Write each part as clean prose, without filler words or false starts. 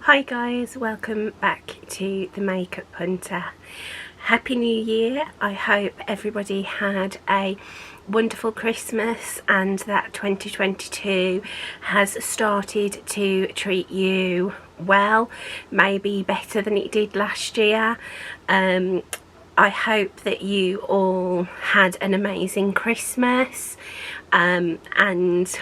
Hi guys, welcome back to the Makeup Hunter. Happy New Year. I hope everybody had a wonderful Christmas and that 2022 has started to treat you well, maybe better than it did last year. I hope that you all had an amazing Christmas, and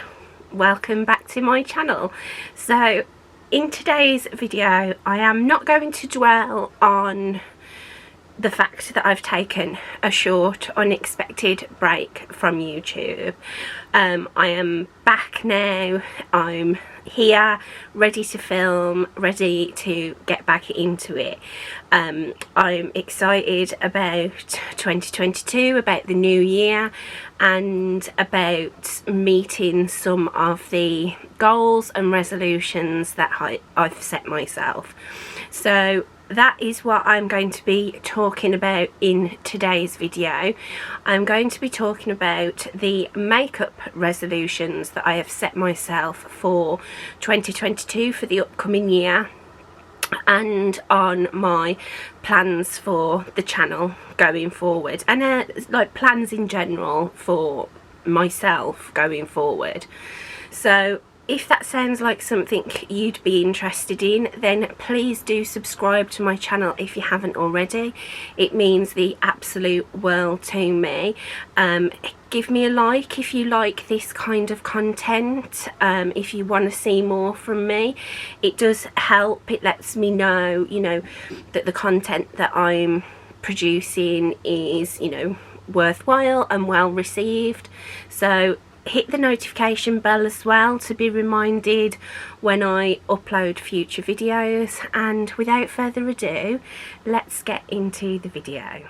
welcome back to my channel. So in today's video, I am not going to dwell on the fact that I've taken a short, unexpected break from YouTube. I am back now. I'm here, ready to film, ready to get back into it. I'm excited about 2022, about the new year, and about meeting some of the goals and resolutions that I've set myself. So that is what I'm going to be talking about in today's video. I'm going to be talking about the makeup resolutions that I have set myself for 2022, for the upcoming year, and on my plans for the channel going forward, and like plans in general for myself going forward. So if that sounds like something you'd be interested in, then please do subscribe to my channel if you haven't already. It means the absolute world to me. Give me a like if you like this kind of content. If you want to see more from me, it does help. It lets me know, that the content that I'm producing is, worthwhile and well received. So hit the notification bell as well to be reminded when I upload future videos, and without further ado, let's get into the video.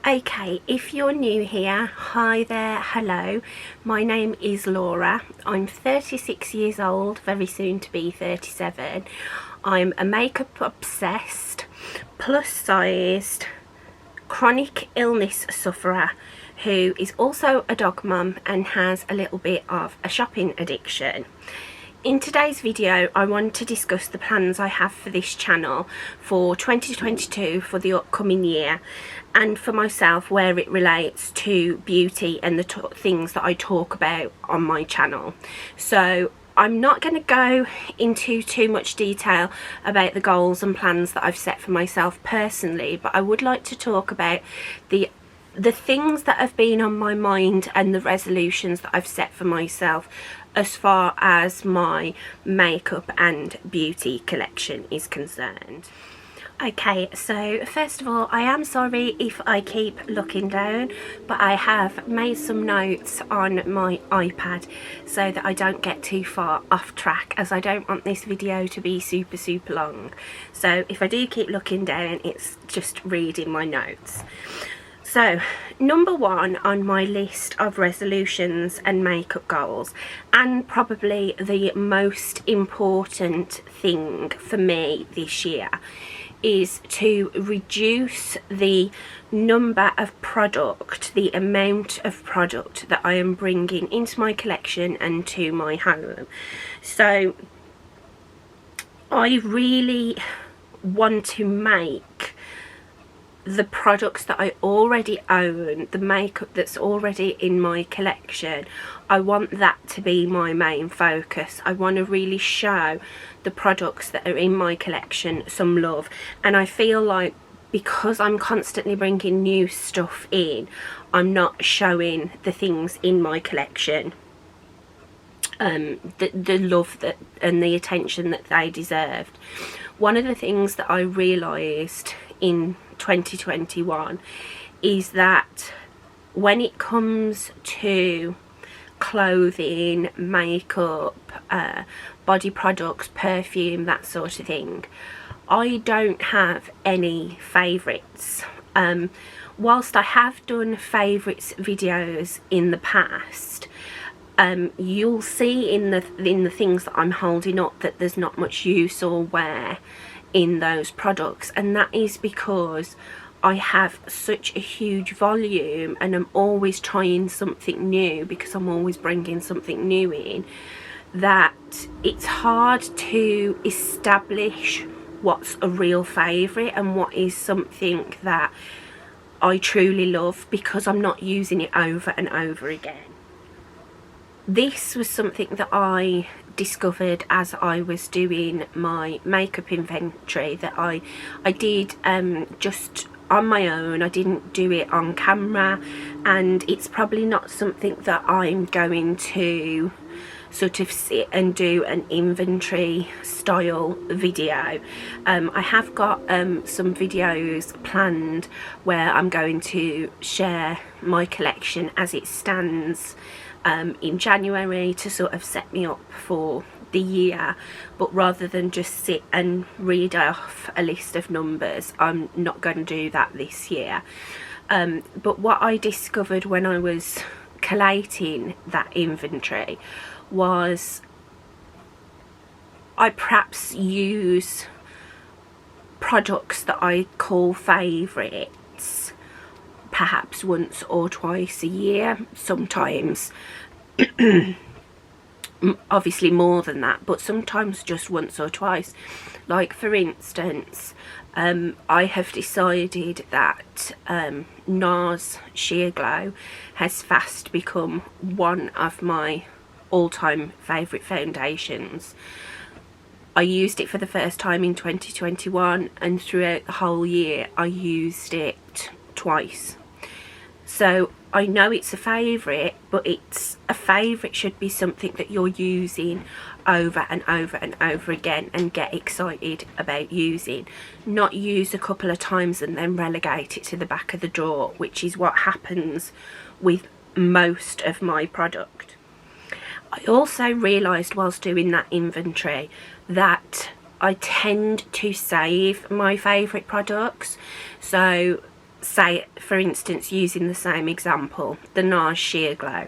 Okay, if you're new here, hi there, hello, my name is Laura. I'm 36 years old, very soon to be 37. I'm a makeup obsessed, plus sized, chronic illness sufferer who is also a dog mum and has a little bit of a shopping addiction. In today's video, I want to discuss the plans I have for this channel for 2022, for the upcoming year, and for myself where it relates to beauty and the things that I talk about on my channel. So I'm not going to go into too much detail about the goals and plans that I've set for myself personally, but I would like to talk about the things that have been on my mind and the resolutions that I've set for myself as far as my makeup and beauty collection is concerned. Okay, so first of all, I am sorry if I keep looking down, but I have made some notes on my iPad so that I don't get too far off track, as I don't want this video to be super long. So if I do keep looking down, it's just reading my notes. So, number one on my list of resolutions and makeup goals, and probably the most important thing for me this year, is to reduce the number of product, the amount of product that I am bringing into my collection and to my home. So I really want to make the products that I already own, the makeup that's already in my collection, I want that to be my main focus. I want to really show the products that are in my collection some love, and I feel like because I'm constantly bringing new stuff in, I'm not showing the things in my collection the love that and the attention that they deserved. One of the things that I realised in 2021 is that when it comes to clothing, makeup, body products, perfume, that sort of thing, I don't have any favourites. Whilst I have done favourites videos in the past, you'll see in the things that I'm holding up that there's not much use or wear in those products, and that is because I have such a huge volume and I'm always trying something new, because I'm always bringing something new in, that it's hard to establish what's a real favourite and what is something that I truly love, because I'm not using it over and over again. This was something that I discovered as I was doing my makeup inventory, that I did just on my own. I didn't do it on camera, and it's probably not something that I'm going to sort of sit and do an inventory style video. I have got some videos planned where I'm going to share my collection as it stands in January, to sort of set me up for the year. But rather than just sit and read off a list of numbers, I'm not going to do that this year. But what I discovered when I was collating that inventory was I perhaps use products that I call favourites perhaps once or twice a year, sometimes obviously more than that, but sometimes just once or twice. Like for instance, I have decided that Nars Sheer Glow has fast become one of my all-time favourite foundations. I used it for the first time in 2021, and throughout the whole year I used it twice. So I know it's a favourite, but it's a favourite should be something that you're using over and over and over again and get excited about using, not use a couple of times and then relegate it to the back of the drawer, which is what happens with most of my product. I also realised whilst doing that inventory that I tend to save my favourite products. So say for instance, using the same example, the Nars Sheer Glow,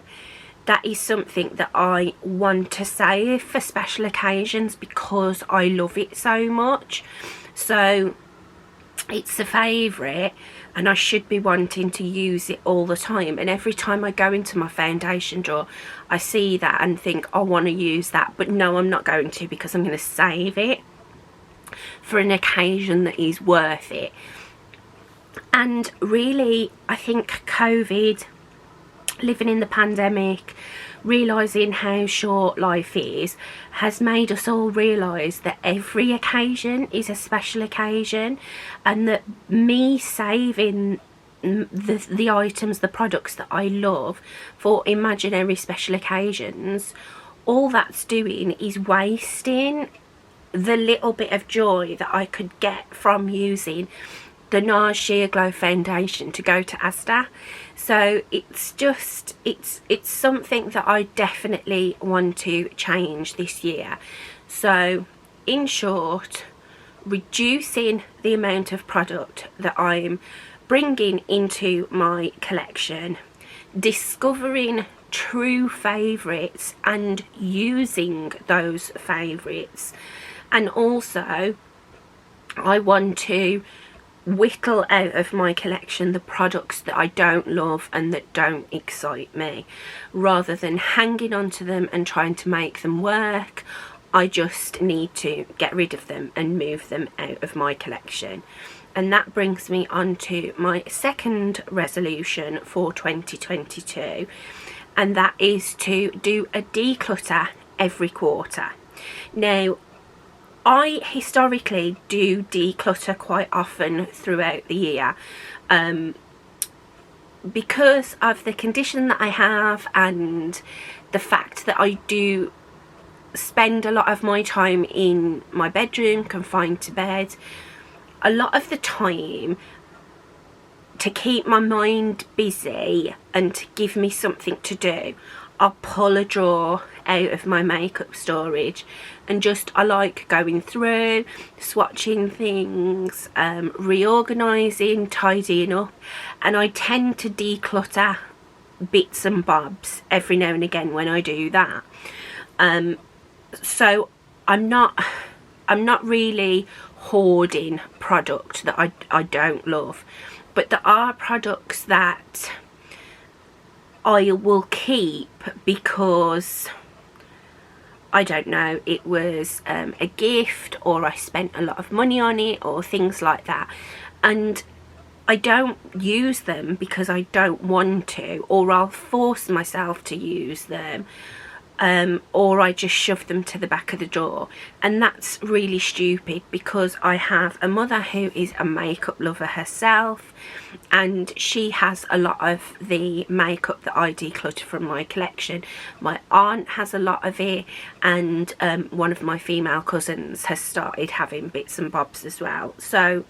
that is something that I want to save for special occasions because I love it so much. So it's a favourite and I should be wanting to use it all the time, and every time I go into my foundation drawer I see that and think I want to use that, but no, I'm not going to, because I'm going to save it for an occasion that is worth it. And really, I think COVID, living in the pandemic, realising how short life is, has made us all realise that every occasion is a special occasion, and that me saving the items, the products that I love for imaginary special occasions, all that's doing is wasting the little bit of joy that I could get from using the Nars Sheer Glow foundation to go to Estee. So it's just, it's something that I definitely want to change this year. So in short, reducing the amount of product that I'm bringing into my collection, discovering true favourites and using those favourites, and also I want to whittle out of my collection the products that I don't love and that don't excite me. Rather than hanging on to them and trying to make them work, I just need to get rid of them and move them out of my collection. And that brings me on to my second resolution for 2022, and that is to do a declutter every quarter. Now, I historically do declutter quite often throughout the year, because of the condition that I have and the fact that I do spend a lot of my time in my bedroom, confined to bed. A lot of the time, to keep my mind busy and to give me something to do, I'll pull a drawer out of my makeup storage and just, I like going through, swatching things, reorganising, tidying up, and I tend to declutter bits and bobs every now and again when I do that. So I'm not really hoarding product that I don't love, but there are products that I will keep because, I don't know, it was a gift, or I spent a lot of money on it, or things like that, and I don't use them because I don't want to, or I'll force myself to use them, or I just shove them to the back of the drawer. And that's really stupid, because I have a mother who is a makeup lover herself, and she has a lot of the makeup that I declutter from my collection. My aunt has a lot of it, and one of my female cousins has started having bits and bobs as well. So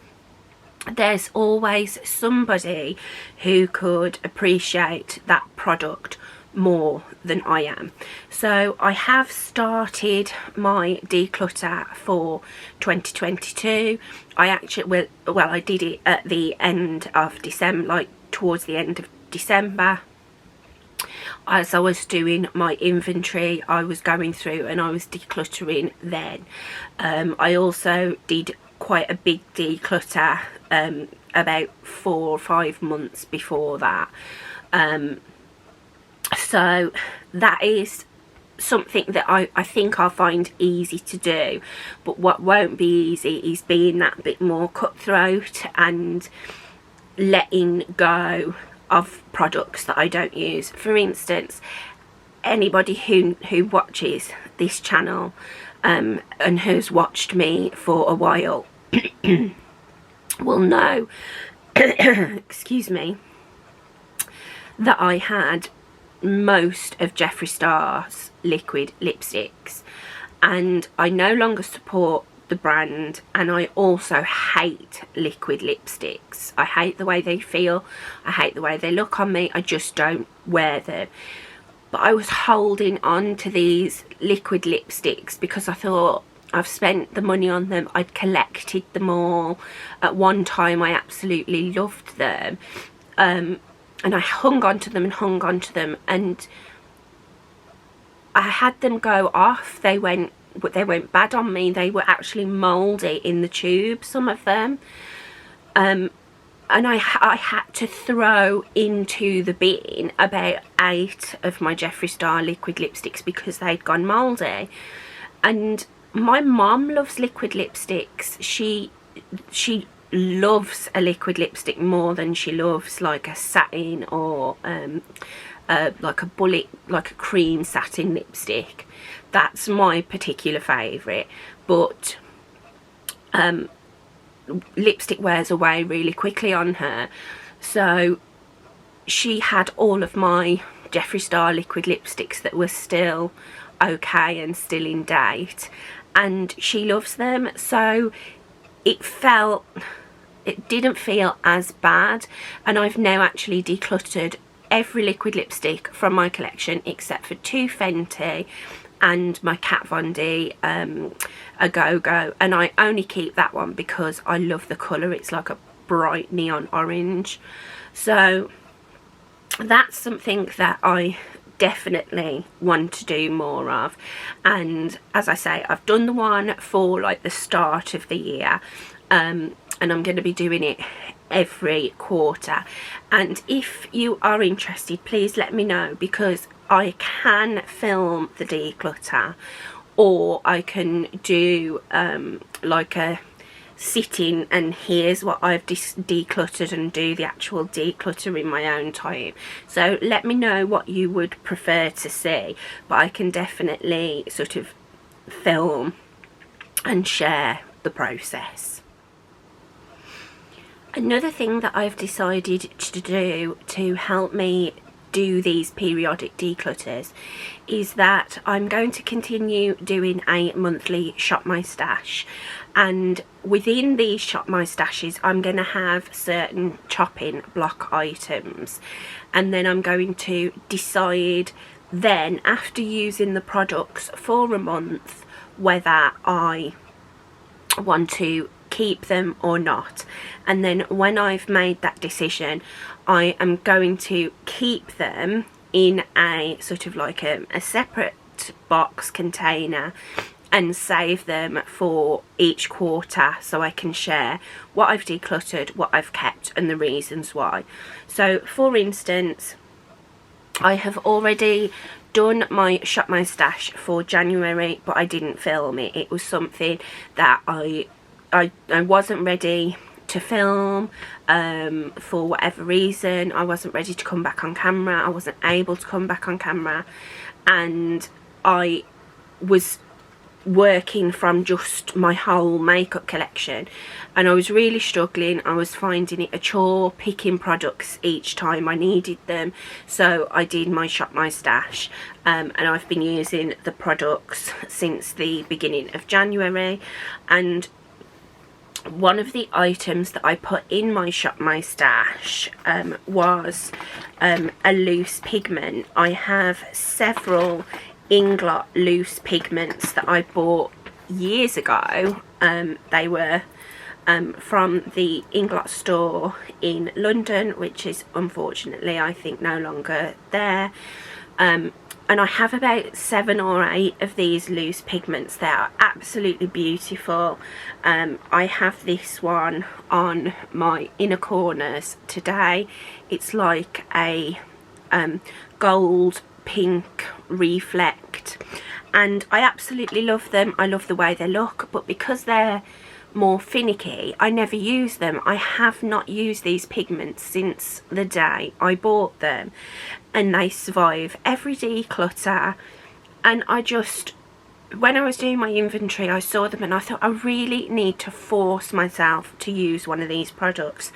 there's always somebody who could appreciate that product more than I am. So I have started my declutter for 2022. I actually, well, I did it at the end of December, like towards the end of December. As I was doing my inventory, I was going through and I was decluttering then. I also did quite a big declutter about 4 or 5 months before that. So that is something that I think I'll find easy to do, but what won't be easy is being that bit more cutthroat and letting go of products that I don't use. For instance, anybody who watches this channel and who's watched me for a while will know excuse me, that I had most of Jeffree Star's liquid lipsticks, and I no longer support the brand, and I also hate liquid lipsticks. I hate the way they feel, I hate the way they look on me, I just don't wear them. But I was holding on to these liquid lipsticks because I thought, I've spent the money on them, I'd collected them all. At one time I absolutely loved them, and I hung on to them and hung on to them, and I had them go off. They went bad on me. They were actually mouldy in the tube, some of them, and I had to throw into the bin about 8 of my Jeffree Star liquid lipsticks because they'd gone mouldy. And my mom loves liquid lipsticks. She loves a liquid lipstick more than she loves like a satin or like a bullet, like a cream satin lipstick. That's my particular favourite. But lipstick wears away really quickly on her, so she had all of my Jeffree Star liquid lipsticks that were still okay and still in date, and she loves them. So it didn't feel as bad, and I've now actually decluttered every liquid lipstick from my collection except for 2 Fenty and my Kat Von D a Go-Go, and I only keep that one because I love the colour. It's like a bright neon orange. So that's something that I definitely want to do more of. And as I say, I've done the one for like the start of the year, and I'm going to be doing it every quarter. And if you are interested, please let me know, because I can film the declutter, or I can do like a sit-in and here's what I've decluttered, and do the actual declutter in my own time. So let me know what you would prefer to see, but I can definitely sort of film and share the process. Another thing that I've decided to do to help me do these periodic declutters is that I'm going to continue doing a monthly Shop My Stash, and within these Shop My Stashes I'm going to have certain chopping block items, and then I'm going to decide then, after using the products for a month, whether I want to keep them or not. And then when I've made that decision, I am going to keep them in a sort of like a separate box container, and save them for each quarter so I can share what I've decluttered, what I've kept, and the reasons why. So for instance, I have already done my Shop My Stash for January, but I didn't film it. It was something that I wasn't ready to film for whatever reason. I wasn't ready to come back on camera. I wasn't able to come back on camera, and I was working from just my whole makeup collection, and I was really struggling. I was finding it a chore picking products each time I needed them, so I did my Shop My Stash, and I've been using the products since the beginning of January. And one of the items that I put in my Shop My Stash was a loose pigment. I have several Inglot loose pigments that I bought years ago. They were from the Inglot store in London, which is unfortunately I think no longer there. And I have about 7 or 8 of these loose pigments. They are absolutely beautiful. I have this one on my inner corners today. It's like a gold pink reflect, and I absolutely love them. I love the way they look, but because they're more finicky, I never use them. I have not used these pigments since the day I bought them, and they survive every declutter. And I just, when I was doing my inventory, I saw them and I thought I really need to force myself to use one of these products,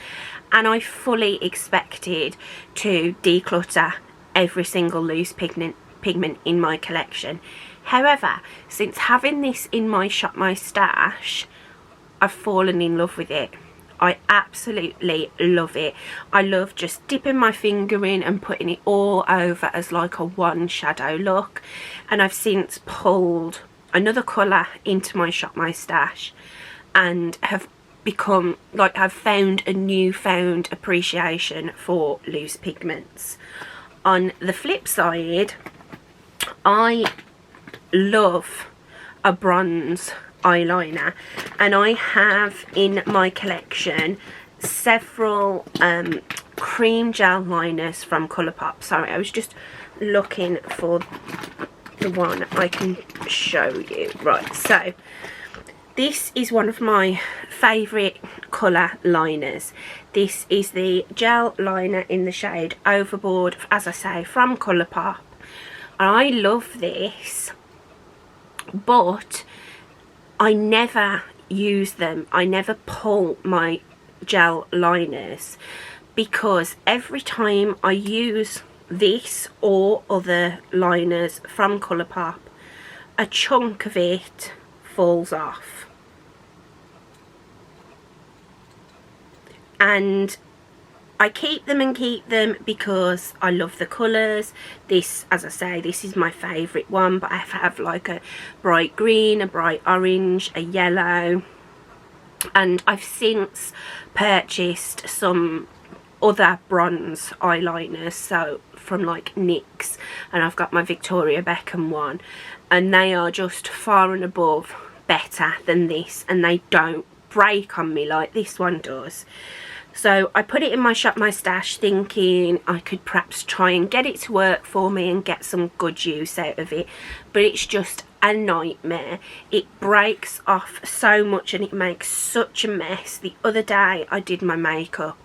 and I fully expected to declutter every single loose pigment in my collection. However, since having this in my Shop My Stash, I've fallen in love with it. I absolutely love it. I love just dipping my finger in and putting it all over as like a one shadow look. And I've since pulled another colour into my Shop My Stash and have become like, I've found a newfound appreciation for loose pigments. On the flip side, I love a bronze eyeliner, and I have in my collection several cream gel liners from Colourpop. Sorry, I was just looking for the one I can show you. Right, so this is one of my favourite colour liners. This is the gel liner in the shade Overboard, as I say, from Colourpop. I love this, but I never use them. I never pull my gel liners, because every time I use this or other liners from Colourpop, a chunk of it falls off. And I keep them because I love the colours. This, as I say, this is my favourite one, but I have like a bright green, a bright orange, a yellow, and I've since purchased some other bronze eyeliners, so from like NYX, and I've got my Victoria Beckham one, and they are just far and above better than this, and they don't break on me like this one does. So I put it in my Shop My Stash thinking I could perhaps try and get it to work for me and get some good use out of it, but it's just a nightmare. It breaks off so much and it makes such a mess. The other day I did my makeup,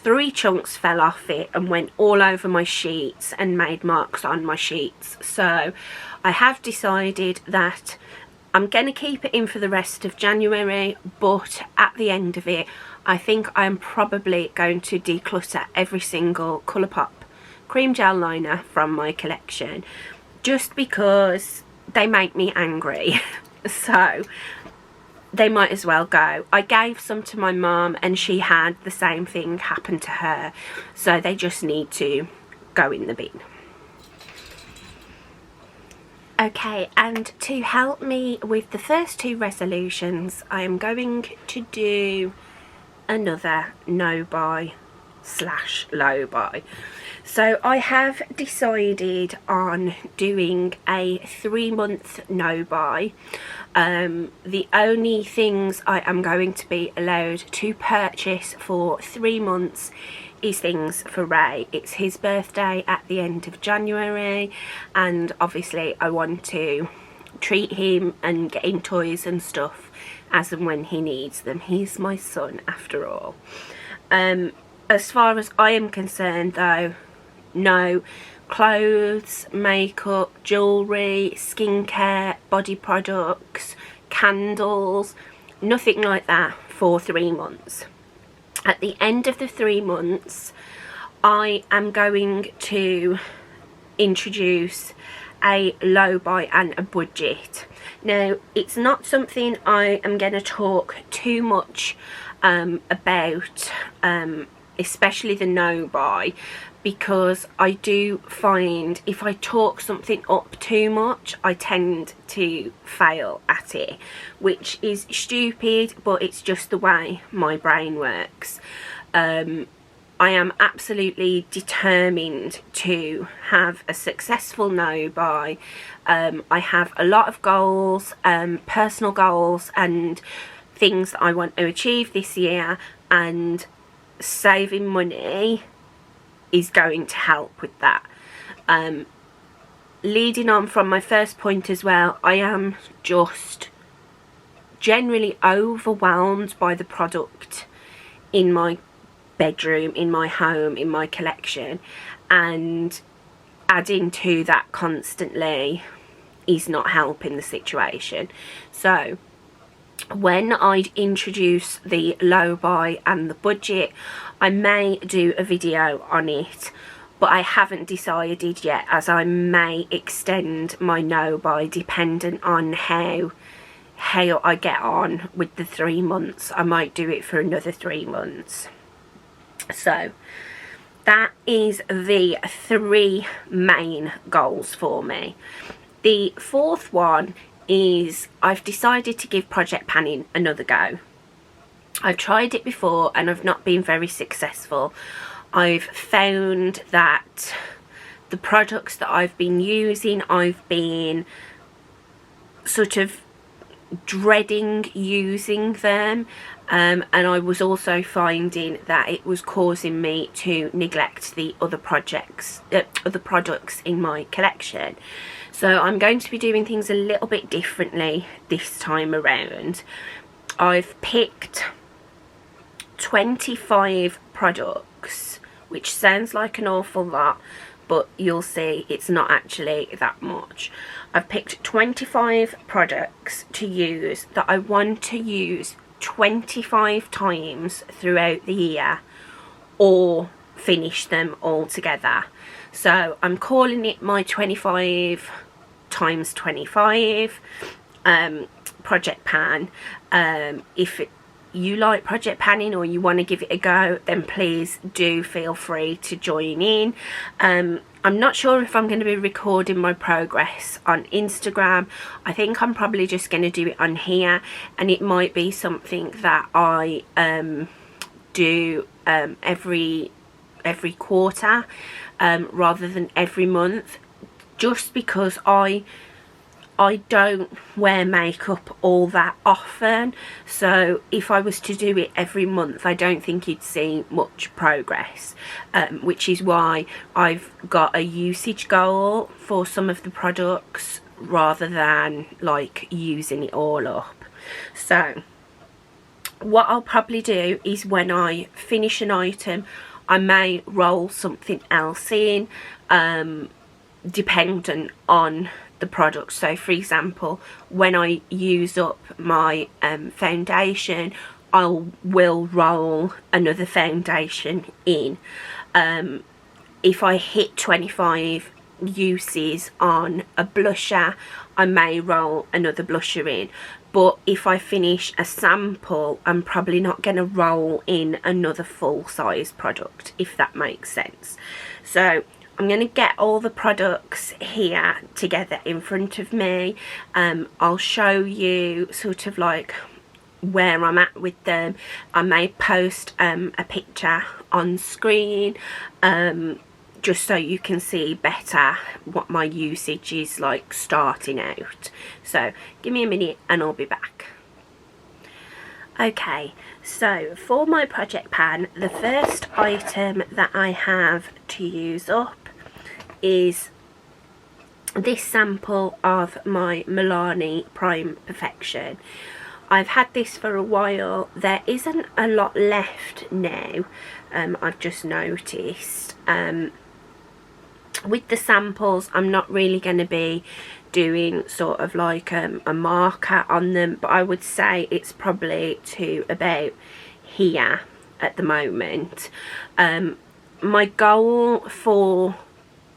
3 chunks fell off it and went all over my sheets and made marks on my sheets. So I have decided that I'm going to keep it in for the rest of January, but at the end of it I think I'm probably going to declutter every single Colourpop cream gel liner from my collection, just because they make me angry. So they might as well go. I gave some to my mum and she had the same thing happen to her, so they just need to go in the bin. Okay, and to help me with the first 2 resolutions, I am going to do another no buy / low buy. So I have decided on doing a 3-month no-buy. The only things I am going to be allowed to purchase for 3 months is things for Ray. It's his birthday at the end of January, and obviously I want to treat him and get him toys and stuff as and when he needs them. He's my son after all. As far as I am concerned though, no clothes, makeup, jewellery, skincare, body products, candles, nothing like that for 3 months. At the end of the 3 months, I am going to introduce a low buy and a budget. Now, it's not something I am going to talk too much about, especially the no buy, because I do find if I talk something up too much, I tend to fail at it, which is stupid, but it's just the way my brain works. I am absolutely determined to have a successful no buy. I have a lot of goals, personal goals and things that I want to achieve this year, and saving money is going to help with that. Leading on from my first point as well, I am just generally overwhelmed by the product in my bedroom, in my home, in my collection, and adding to that constantly is not helping the situation. So when I introduce the low buy and the budget, I may do a video on it, but I haven't decided yet, as I may extend my no buy dependent on how I get on with the 3 months. I might do it for another 3 months. So that is the 3 main goals for me. The 4th one is I've decided to give project panning another go. I've tried it before and I've not been very successful. I've found that the products that I've been using, I've been sort of dreading using them, and I was also finding that it was causing me to neglect the other products in my collection. So I'm going to be doing things a little bit differently this time around. I've picked 25 products, which sounds like an awful lot, but you'll see it's not actually that much. I've picked 25 products to use that I want to use 25 times throughout the year, or finish them all together. So I'm calling it my 25 times 25 project pan. If you like project panning or you want to give it a go, then please do feel free to join in. I'm not sure if I'm going to be recording my progress on Instagram. I think I'm probably just going to do it on here, and it might be something that I do every quarter rather than every month, just because I don't wear makeup all that often. So if I was to do it every month, I don't think you'd see much progress, which is why I've got a usage goal for some of the products rather than like using it all up. So what I'll probably do is when I finish an item, I may roll something else in, dependent on the product. So for example, when I use up my foundation, I will roll another foundation in. If I hit 25 uses on a blusher, I may roll another blusher in. But if I finish a sample, I'm probably not going to roll in another full size product, if that makes sense. So I'm going to get all the products here together in front of me. I'll show you sort of like where I'm at with them. I may post a picture on screen just so you can see better what my usage is like starting out. So give me a minute and I'll be back. Okay, so for my project pan, the first item that I have to use up is this sample of my Milani Prime Perfection. I've had this for a while. There isn't a lot left now, I've just noticed. With the samples, I'm not really going to be doing sort of like a marker on them, but I would say it's probably to about here at the moment. My goal for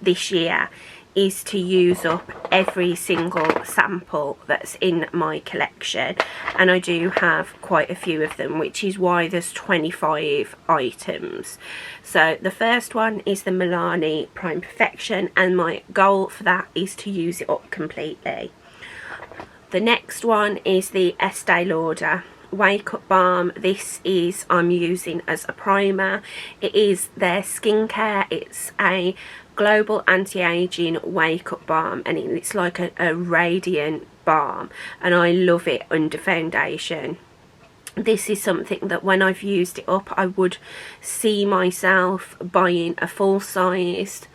this year is to use up every single sample that's in my collection, and I do have quite a few of them, which is why there's 25 items. So the first one is the Milani Prime Perfection, and my goal for that is to use it up completely. The next one is the Estee Lauder Wake Up Balm. This is I'm using as a primer. It is their skincare. It's a global anti-aging wake up balm, and it's like a radiant balm, and I love it under foundation. This is something that when I've used it up, I would see myself buying a full sized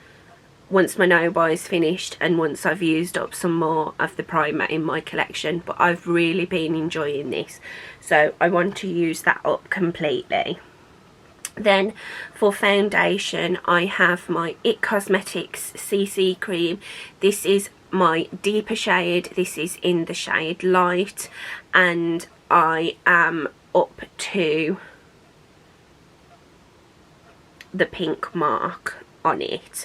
once my no buy is finished and once I've used up some more of the primer in my collection. But I've really been enjoying this, so I want to use that up completely. Then for foundation, I have my It Cosmetics CC cream. This is my deeper shade. This is in the shade Light, and I am up to the pink mark on it.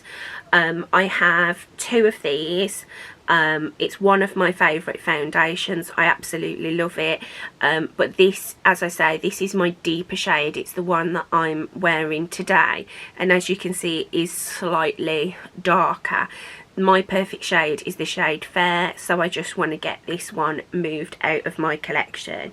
I have two of these. It's one of my favourite foundations. I absolutely love it, but this, as I say, this is my deeper shade. It's the one that I'm wearing today, and as you can see, it is slightly darker. My perfect shade is the shade Fair, so I just want to get this one moved out of my collection.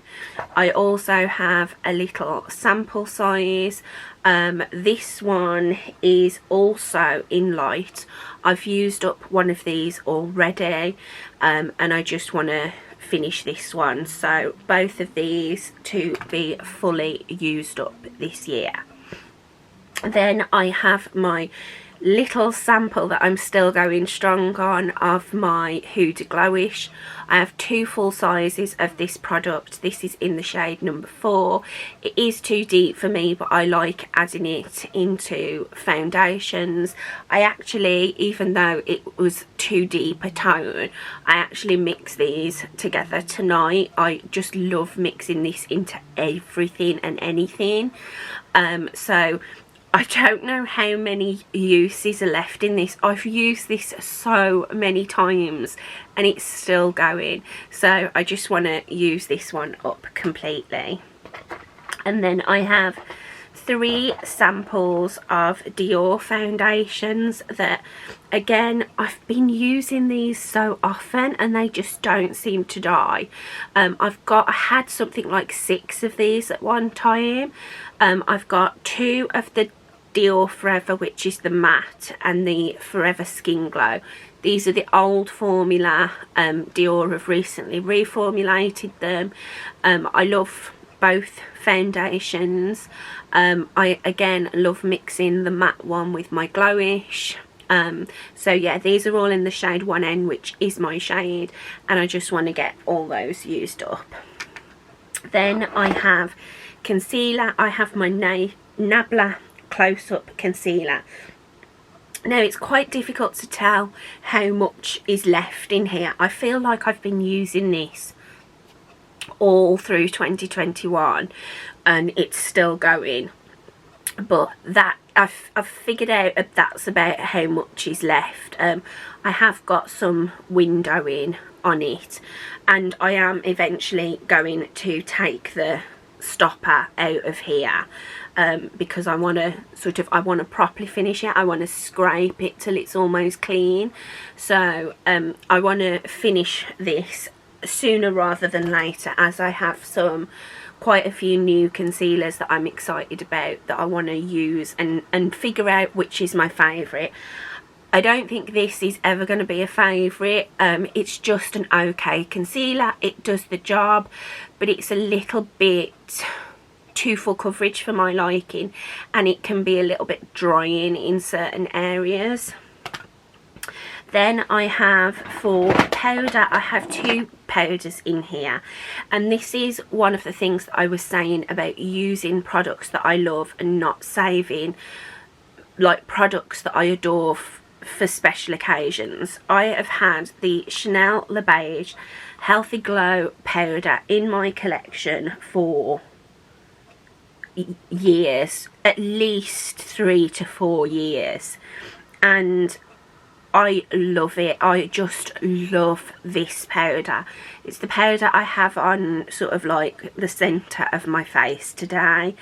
I also have a little sample size. This one is also in Light. I've used up one of these already, and I just want to finish this one, so both of these to be fully used up this year. Then I have my little sample that I'm still going strong on of my Huda Glowish. I have two full sizes of this product. This is in the shade number 4. It is too deep for me, but I like adding it into foundations. I actually, even though it was too deep a tone, I actually mix these together tonight. I just love mixing this into everything and anything. So I don't know how many uses are left in this. I've used this so many times and it's still going. So I just want to use this one up completely. And then I have 3 samples of Dior Foundations that, again, I've been using these so often and they just don't seem to die. I had something like 6 of these at one time. I've got 2 of the Dior Forever, which is the matte, and the Forever Skin Glow. These are the old formula. Dior have recently reformulated them. I love both foundations. I again love mixing the matte one with my Glowish. So yeah, these are all in the shade 1N, which is my shade, and I just want to get all those used up. Then I have concealer. I have my Nabla Close-Up Concealer. Now, it's quite difficult to tell how much is left in here. I feel like I've been using this all through 2021 and it's still going, but that I've figured out that's about how much is left. I have got some windowing on it, and I am eventually going to take the stopper out of here, because I want to properly finish it. I want to scrape it till it's almost clean. So I want to finish this sooner rather than later, as I have some quite a few new concealers that I'm excited about that I want to use and figure out which is my favourite. I don't think this is ever going to be a favourite. It's just an okay concealer. It does the job, but it's a little bit too full coverage for my liking, and it can be a little bit drying in certain areas. Then I have, for powder, I have two powders in here, and this is one of the things that I was saying about using products that I love and not saving like products that I adore for special occasions. I have had the Chanel Le Beige Healthy Glow powder in my collection for years, at least 3 to 4 years, and I love it. I just love this powder. It's the powder I have on sort of like the centre of my face today.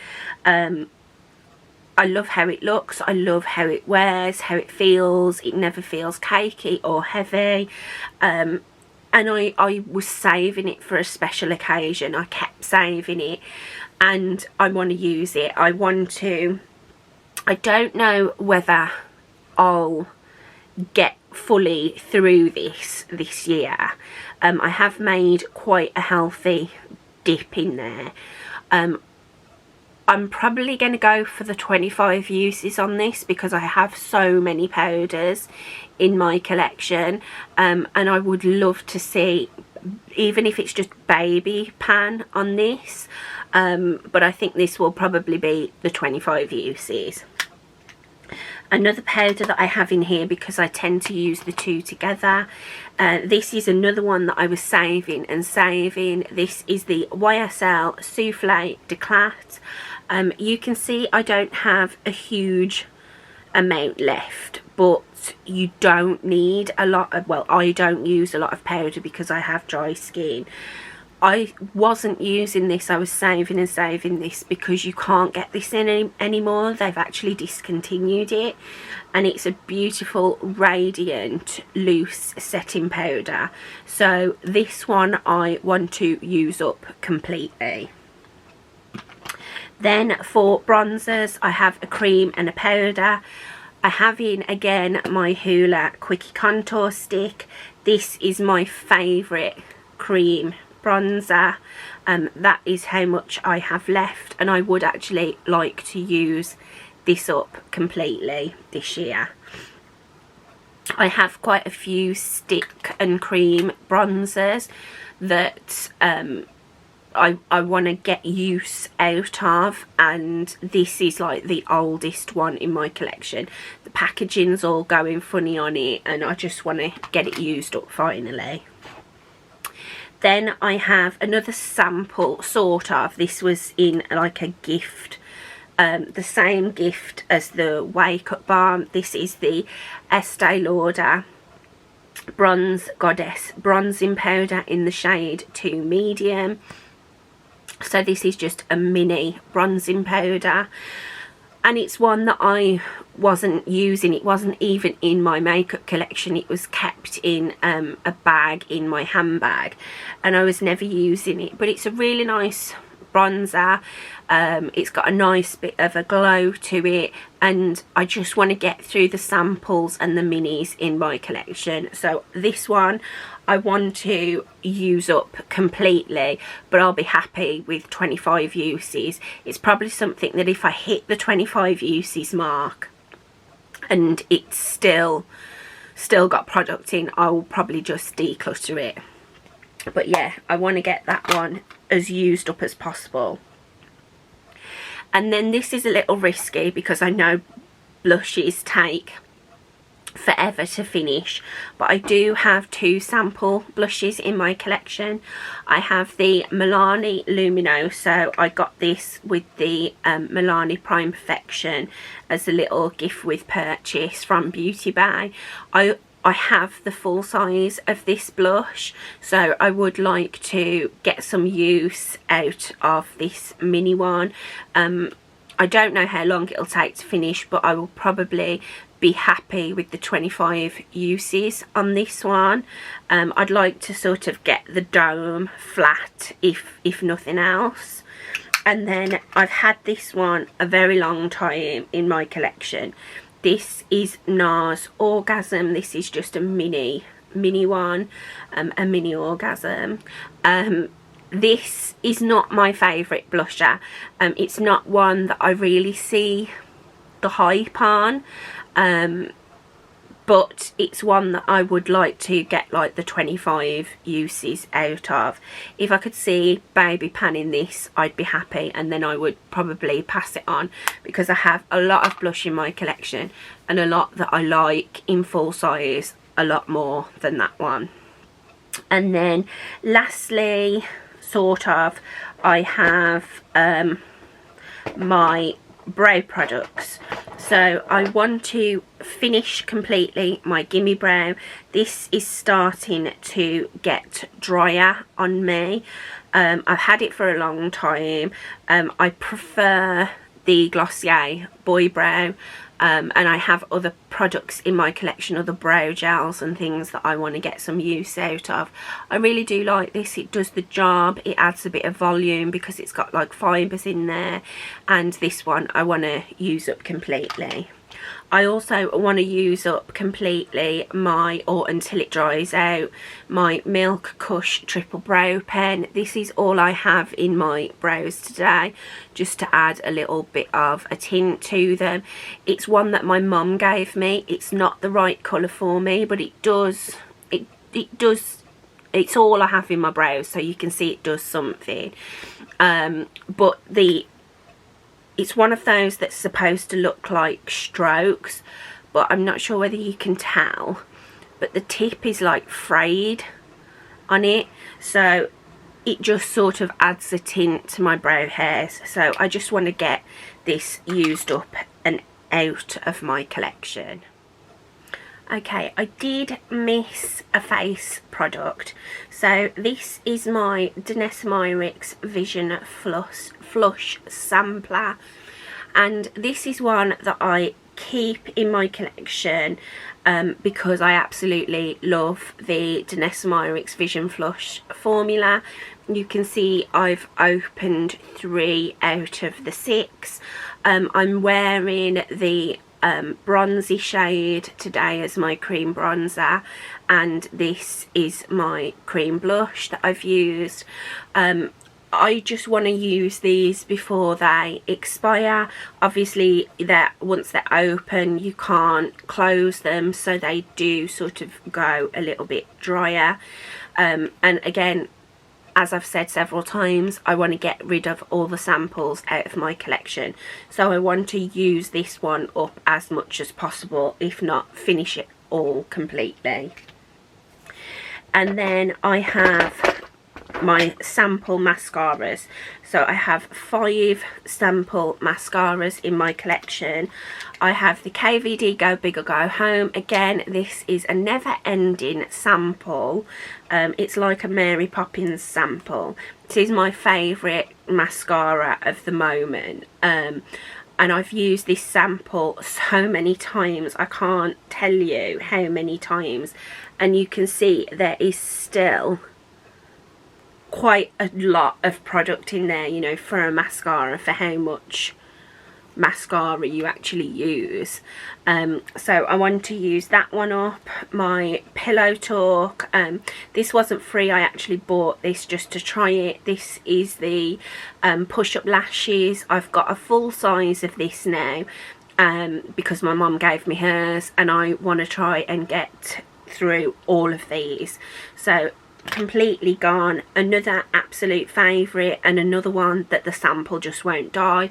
I love how it looks, I love how it wears, how it feels. It never feels cakey or heavy. And I was saving it for a special occasion. I kept saving it, and I want to use it. I don't know whether I'll get fully through this year. I have made quite a healthy dip in there. I'm probably going to go for the 25 uses on this because I have so many powders in my collection, and I would love to see, even if it's just baby pan on this, but I think this will probably be the 25 uses. Another powder that I have in here, because I tend to use the two together, this is another one that I was saving and saving. This is the YSL Soufflé d'Eclat. You can see I don't have a huge amount left, but you don't need a lot of, well, I don't use a lot of powder because I have dry skin. I wasn't using this, I was saving and saving this because you can't get this in anymore. They've actually discontinued it, and it's a beautiful radiant loose setting powder. So this one I want to use up completely. Then for bronzers, I have a cream and a powder. I have in again my Hoola Quickie Contour Stick. This is my favourite cream bronzer. That is how much I have left, and I would actually like to use this up completely this year. I have quite a few stick and cream bronzers that I want to get use out of, and this is like the oldest one in my collection. The packaging's all going funny on it, and I just want to get it used up finally. Then I have another sample, sort of. This was in like a gift, the same gift as the Wake Up Balm. This is the Estee Lauder Bronze Goddess bronzing powder in the shade 2 medium. So this is just a mini bronzing powder, and it's one that I wasn't using. It wasn't even in my makeup collection. It was kept in a bag in my handbag, and I was never using it, but it's a really nice bronzer. It's got a nice bit of a glow to it, and I just want to get through the samples and the minis in my collection. So this one I want to use up completely, but I'll be happy with 25 uses. It's probably something that if I hit the 25 uses mark and it's still got product in, I will probably just declutter it. But yeah, I want to get that one as used up as possible. And then this is a little risky because I know blushes take forever to finish, but I do have two sample blushes in my collection. I have the Milani Luminoso. I got this with the Milani Prime Perfection as a little gift with purchase from Beauty Bay. I have the full size of this blush, so I would like to get some use out of this mini one. I don't know how long it'll take to finish, but I will probably be happy with the 25 uses on this one. I'd like to sort of get the dome flat if nothing else. And then I've had this one a very long time in my collection. This is Nars Orgasm. This is just a mini one, a mini orgasm. This is not my favourite blusher. It's not one that I really see the hype on, but it's one that I would like to get like the 25 uses out of. If I could see baby panning this, I'd be happy, and then I would probably pass it on, because I have a lot of blush in my collection and a lot that I like in full size a lot more than that one. And then lastly, sort of, I have my brow products. So I want to finish completely my Gimme Brow. This is starting to get drier on me. I've had it for a long time. I prefer the Glossier Boy Brow, and I have other products in my collection, other brow gels and things that I want to get some use out of. I really do like this. It does the job. It adds a bit of volume because it's got like fibres in there, and this one I want to use up completely. I also want to use up completely my, or until it dries out, my Milk Kush Triple Brow Pen. This is all I have in my brows today, just to add a little bit of a tint to them. It's one that my mum gave me. It's not the right colour for me, but it does, it's all I have in my brows, so you can see it does something. But it's one of those that's supposed to look like strokes, but I'm not sure whether you can tell, but the tip is like frayed on it, so it just sort of adds a tint to my brow hairs. So I just want to get this used up and out of my collection. Okay, I did miss a face product. So this is my Denis Myrick's Vision Flush Sampler, and this is one that I keep in my collection because I absolutely love the Denis Myrick's Vision Flush formula. You can see I've opened 3 out of the 6. I'm wearing the bronzy shade today as my cream bronzer, and this is my cream blush that I've used. I just want to use these before they expire. Obviously once they're open you can't close them, so they do sort of go a little bit drier, and again, as I've said several times, I want to get rid of all the samples out of my collection, so I want to use this one up as much as possible, if not finish it all completely. And then I have my sample mascaras. So I have 5 sample mascaras in my collection. I have the KVD Go Big or Go Home. Again, this is a never-ending sample. It's like a Mary Poppins sample. This is my favourite mascara of the moment. And I've used this sample so many times, I can't tell you how many times. And you can see there is still quite a lot of product in there, you know, for a mascara, for how much mascara you actually use. So I want to use that one up. My Pillow Talk, this wasn't free, I actually bought this just to try it. This is the push-up lashes. I've got a full size of this now because my mum gave me hers, and I want to try and get through all of these. So completely gone. Another absolute favourite, and another one that the sample just won't die.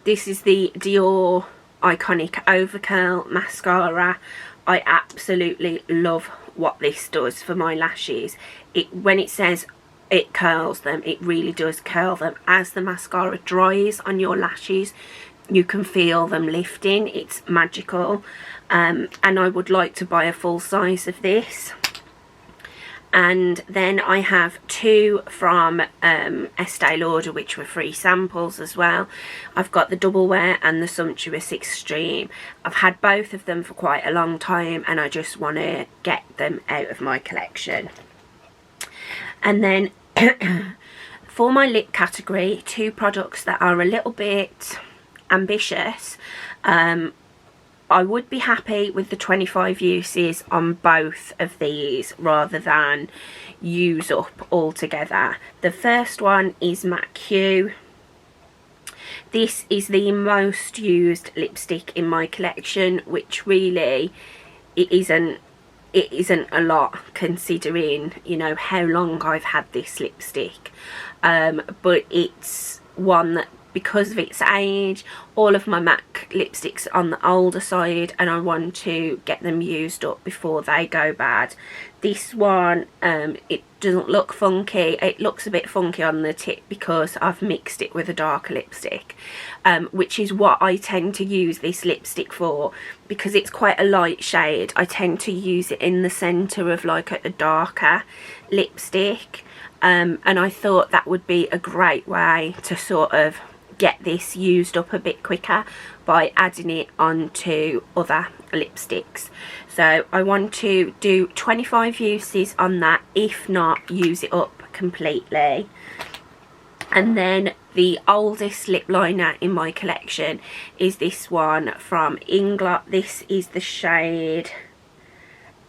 This is the Dior Iconic Overcurl mascara. I absolutely love what this does for my lashes. When it says it curls them, it really does curl them. As the mascara dries on your lashes, you can feel them lifting. It's magical. And I would like to buy a full size of this. And then I have 2 from Estee Lauder, which were free samples as well. I've got the Double Wear and the Sumptuous Extreme. I've had both of them for quite a long time and I just want to get them out of my collection. And then for my lip category, 2 products that are a little bit ambitious. I would be happy with the 25 uses on both of these rather than use up altogether. The first one is MAC Q. This is the most used lipstick in my collection, which really it isn't a lot considering, you know, how long I've had this lipstick. But it's one that, because of its age, all of my MAC lipsticks are on the older side and I want to get them used up before they go bad. This one, it doesn't look funky. It looks a bit funky on the tip because I've mixed it with a darker lipstick, which is what I tend to use this lipstick for, because it's quite a light shade. I tend to use it in the centre of like a darker lipstick, and I thought that would be a great way to sort of get this used up a bit quicker by adding it onto other lipsticks. So I want to do 25 uses on that, if not use it up completely. And then the oldest lip liner in my collection is this one from Inglot. This is the shade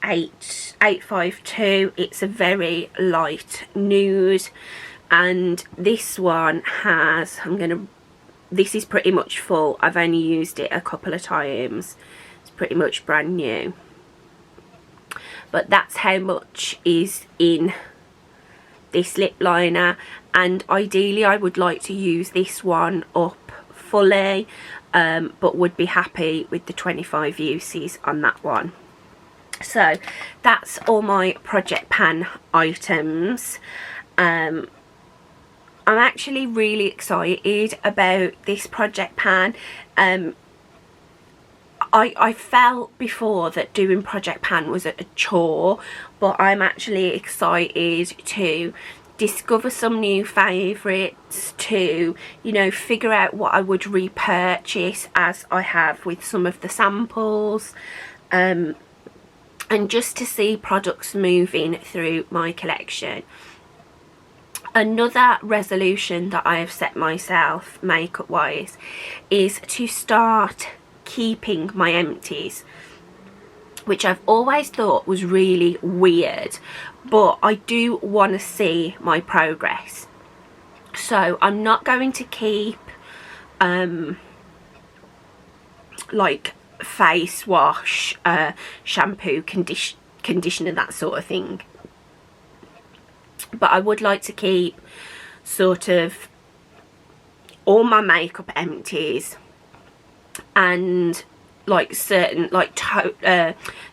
852. It's a very light nude, and this one has, this is pretty much full. I've only used it a couple of times. It's pretty much brand new. But that's how much is in this lip liner, and ideally I would like to use this one up fully, but would be happy with the 25 uses on that one. So that's all my project pan items. I'm actually really excited about this project pan. I felt before that doing project pan was a chore, but I'm actually excited to discover some new favourites, to, you know, figure out what I would repurchase, as I have with some of the samples, and just to see products moving through my collection. Another resolution that I have set myself makeup wise is to start keeping my empties, which I've always thought was really weird, but I do want to see my progress. So I'm not going to keep like face wash, shampoo, conditioner, that sort of thing. But I would like to keep sort of all my makeup empties and like certain like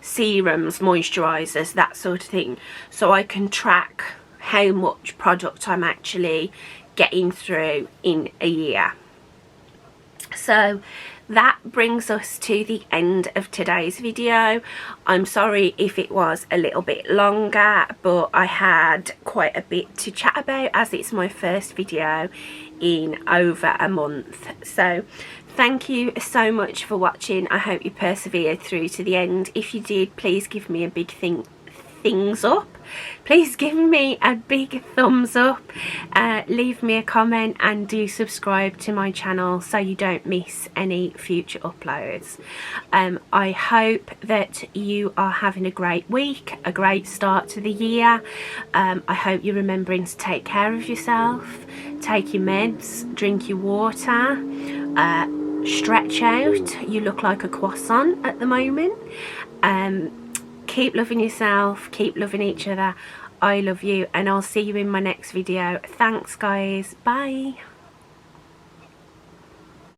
serums, moisturisers, that sort of thing, so I can track how much product I'm actually getting through in a year. So that brings us to the end of today's video. I'm sorry if it was a little bit longer, but I had quite a bit to chat about as it's my first video in over a month. So thank you so much for watching. I hope you persevered through to the end. If you did, please give me a big thumbs up. Please give me a big thumbs up, leave me a comment, and do subscribe to my channel so you don't miss any future uploads. I hope that you are having a great week, a great start to the year. I hope you're remembering to take care of yourself, take your meds, drink your water, stretch out. You look like a croissant at the moment. Keep loving yourself, keep loving each other. I love you, and I'll see you in my next video. Thanks guys, bye.